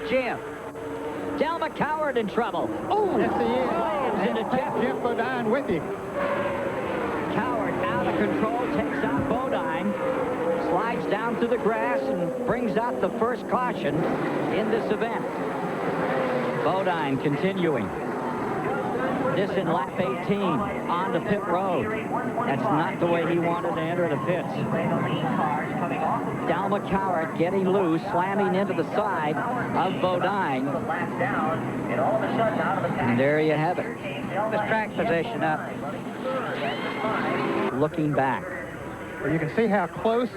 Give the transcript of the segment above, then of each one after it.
Jeff. Del McCoward in trouble. Oh, yes, he is. Slams into Jeff Bodine with you. Coward out of control, takes out Bodine, slides down through the grass and brings out the first caution in this event. Bodine continuing. This in lap 18 on the pit road. That's not the way he wanted to enter the pits. Del McCoward getting loose, slamming into the side of Bodine. And there you have it. The track position up. Looking back. Well, you can see how close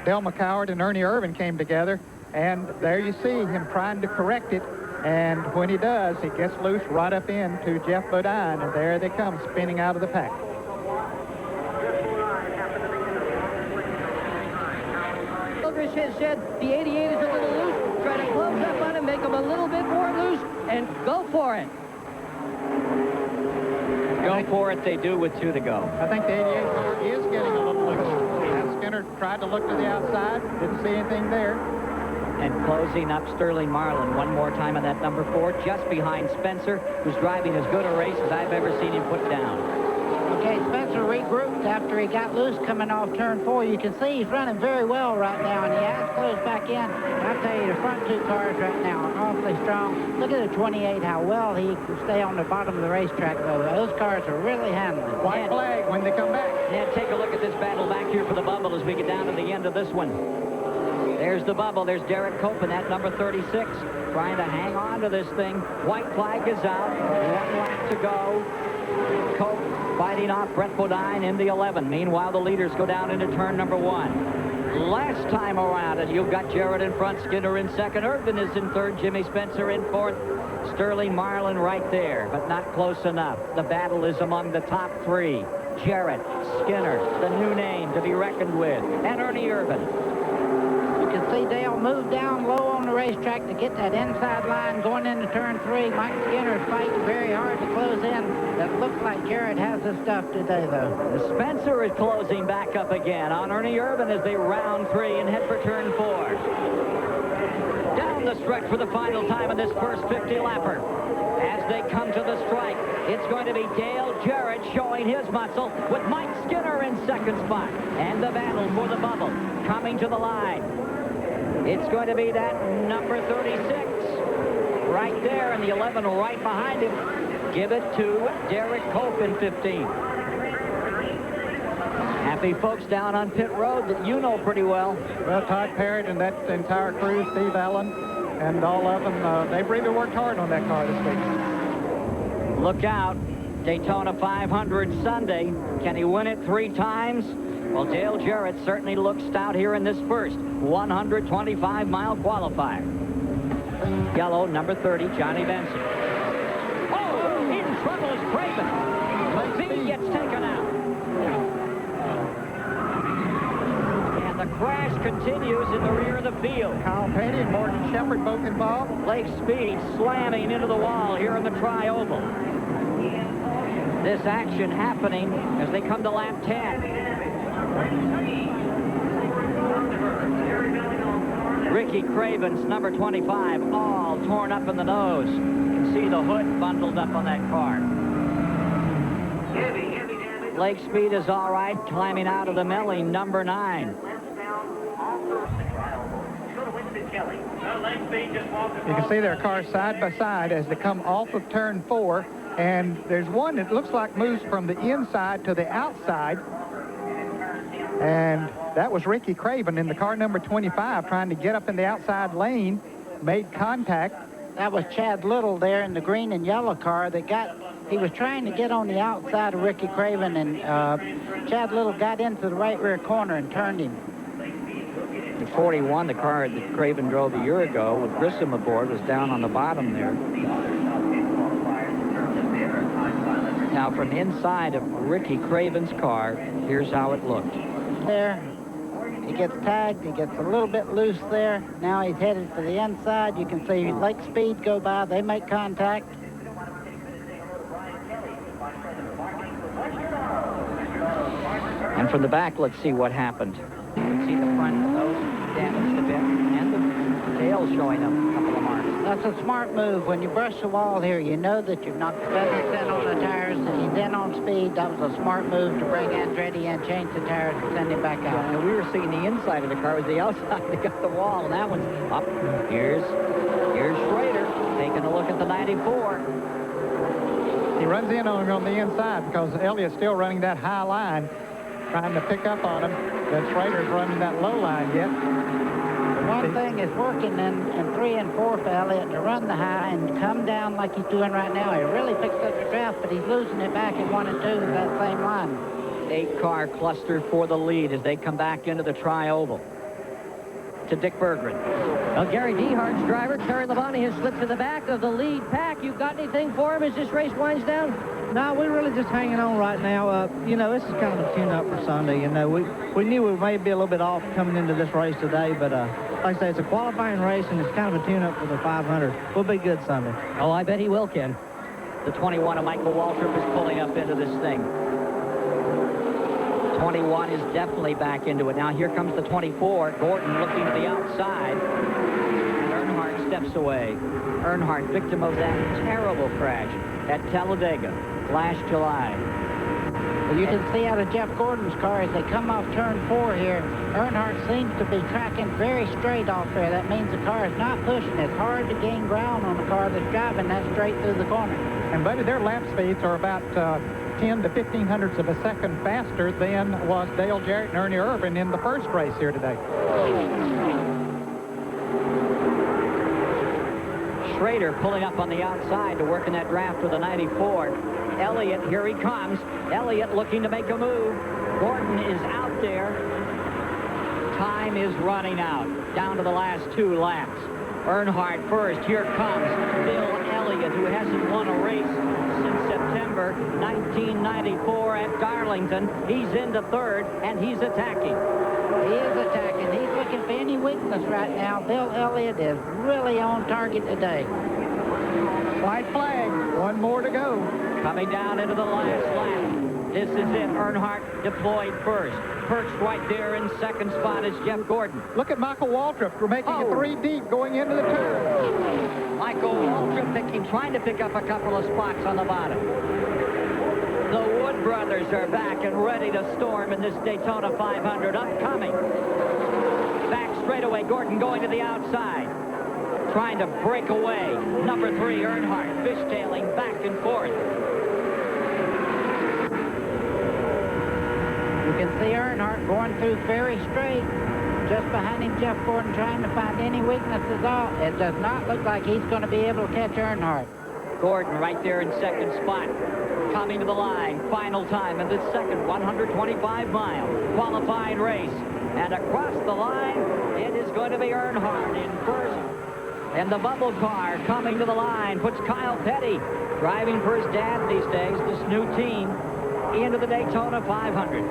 Del McCoward and Ernie Irvin came together, and there you see him trying to correct it, and when he does, he gets loose right up into Jeff Bodine, and there they come spinning out of the pack. Eldridge has said the 88 is a little loose. Try to close up on him, make him a little bit more loose, and go for it. Go for it, they do with 2 to go. I think the 88 car is getting a little loose. And Skinner tried to look to the outside, didn't see anything there. And closing up Sterling Marlin one more time on that number 4, just behind Spencer, who's driving as good a race as I've ever seen him put down. Okay, Spencer regrouped after he got loose coming off turn 4. You can see he's running very well right now, and he has closed back in. I'll tell you, the front 2 cars right now are awfully strong. Look at the 28, how well he can stay on the bottom of the racetrack, though. Those cars are really handling. White flag when they come back. And take a look at this battle back here for the bubble as we get down to the end of this one. There's the bubble. There's Derek Cope in that number 36, trying to hang on to this thing. White flag is out. 1 lap to go. Cope fighting off Brett Bodine in the 11. Meanwhile, the leaders go down into turn number 1. Last time around, and you've got Jarrett in front, Skinner in second, Irvin is in third, Jimmy Spencer in fourth, Sterling Marlin right there, but not close enough. The battle is among the top 3. Jarrett, Skinner, the new name to be reckoned with, and Ernie Irvin. You can see Dale move down low on the racetrack to get that inside line going into turn 3. Mike Skinner is fighting very hard to close in. It looks like Jarrett has his stuff today, though. Spencer is closing back up again on Ernie Irvin as they round 3 and head for turn 4. Down the stretch for the final time in this first 50-lapper. As they come to the strike, it's going to be Dale Jarrett showing his muscle with Mike Skinner in second spot. And the battle for the bubble coming to the line. It's going to be that number 36 right there, and the 11 right behind him. Give it to Derek Cope in 15. Happy folks down on pit road that you know pretty well. Well, Todd Parrott and that entire crew, Steve Allen, and all of them, they've really worked hard on that car this week. Look out. Daytona 500 Sunday. Can he win it 3 times? Well, Dale Jarrett certainly looks stout here in this first 125-mile qualifier. Yellow, number 30, Johnny Benson. Oh, in trouble is Craven. Speed gets taken out. And the crash continues in the rear of the field. Kyle Petty and Morgan Shepherd both involved. Lake Speed slamming into the wall here in the tri-oval. This action happening as they come to lap 10. Ricky Craven's number 25, all torn up in the nose. You can see the hood bundled up on that car. Lake Speed is all right, climbing out of the milling, number 9. You can see their cars side by side as they come off of turn 4, and there's one that looks like moves from the inside to the outside. And that was Ricky Craven in the car number 25 trying to get up in the outside lane, made contact. That was Chad Little there in the green and yellow car that he was trying to get on the outside of Ricky Craven, and Chad Little got into the right rear corner and turned him. The 41, the car that Craven drove a year ago with Grissom aboard, was down on the bottom there. Now, from the inside of Ricky Craven's car, here's how it looked. There, he gets tagged, he gets a little bit loose there. Now he's headed for the inside. You can see Lake Speed go by, they make contact. And from the back, let's see what happened. You can see the front nose damaged a bit, and the tail showing up a couple of marks. That's a smart move. When you brush the wall here, you know that you've knocked the feathers in on the tires and he's in on speed. That was a smart move to bring Andretti in, change the tires, and send him back out. And we were seeing the inside of the car. It was the outside that got the wall, and that one's up. Here's Schrader taking a look at the 94. He runs in on the inside because Elliott's still running that high line, trying to pick up on him. But Schrader's running that low line yet. One thing is working in 3 and 4 for Elliott to run the high and come down like he's doing right now. He really picks up the draft, but he's losing it back in 1 and 2 with that same line. 8-car cluster for the lead as they come back into the tri-oval. To Dick Berggren. Well, Gary Dehart's driver, Terry Labonte, has slipped to the back of the lead pack. You got anything for him as this race winds down? No, we're really just hanging on right now. You know, this is kind of a tune-up for Sunday. You know, we knew we may be a little bit off coming into this race today, but like I say, it's a qualifying race, and it's kind of a tune-up for the 500. We'll be good Sunday. Oh, I bet he will, Ken. The 21 of Michael Waltrip is pulling up into this thing. 21 is definitely back into it. Now here comes the 24. Gordon looking to the outside. And Earnhardt steps away. Earnhardt, victim of that terrible crash at Talladega last July. Well, you can see out of Jeff Gordon's car as they come off turn 4 here, Earnhardt seems to be tracking very straight off there. That means the car is not pushing. It's hard to gain ground on the car that's driving that straight through the corner. And, buddy, their lap speeds are about 10 to 15 hundredths of a second faster than was Dale Jarrett and Ernie Irvin in the first race here today. Schrader pulling up on the outside to work in that draft with the 94. Elliott, here he comes. Elliott looking to make a move. Gordon is out there. Time is running out. Down to the last 2 laps. Earnhardt first. Here comes Bill Elliott, who hasn't won a race since September 1994 at Darlington. He's into third, and he's attacking. He is attacking. He's looking for any weakness right now. Bill Elliott is really on target today. White flag. 1 more to go. Coming down into the last lap. This is it. Earnhardt deployed first. Perched right there in second spot is Jeff Gordon. Look at Michael Waltrip. We're making it 3 deep going into the turn. Michael Waltrip trying to pick up a couple of spots on the bottom. The Wood brothers are back and ready to storm in this Daytona 500 upcoming. Back straightaway, Gordon going to the outside. Trying to break away. Number 3, Earnhardt, fishtailing back and forth. You can see Earnhardt going through very straight. Just behind him, Jeff Gordon trying to find any weaknesses out. It does not look like he's going to be able to catch Earnhardt. Gordon right there in second spot. Coming to the line, final time in the second 125-mile qualifying race. And across the line, it is going to be Earnhardt in first. And the bubble car coming to the line puts Kyle Petty, driving for his dad these days, this new team, into the Daytona 500.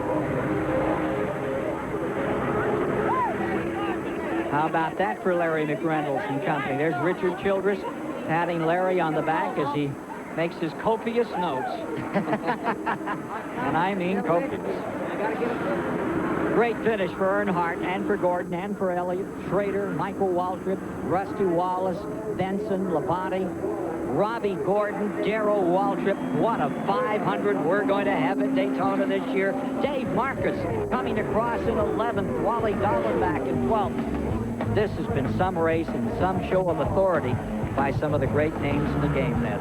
How about that for Larry McReynolds and company? There's Richard Childress patting Larry on the back as he makes his copious notes. And I mean copious. Great finish for Earnhardt and for Gordon and for Elliott, Schrader, Michael Waltrip, Rusty Wallace, Benson, Labonte, Robbie Gordon, Darrell Waltrip. What a 500 we're going to have at Daytona this year. Dave Marcus coming across in 11th, Wally Dallenbach in 12th. This has been some race and some show of authority by some of the great names in the game then.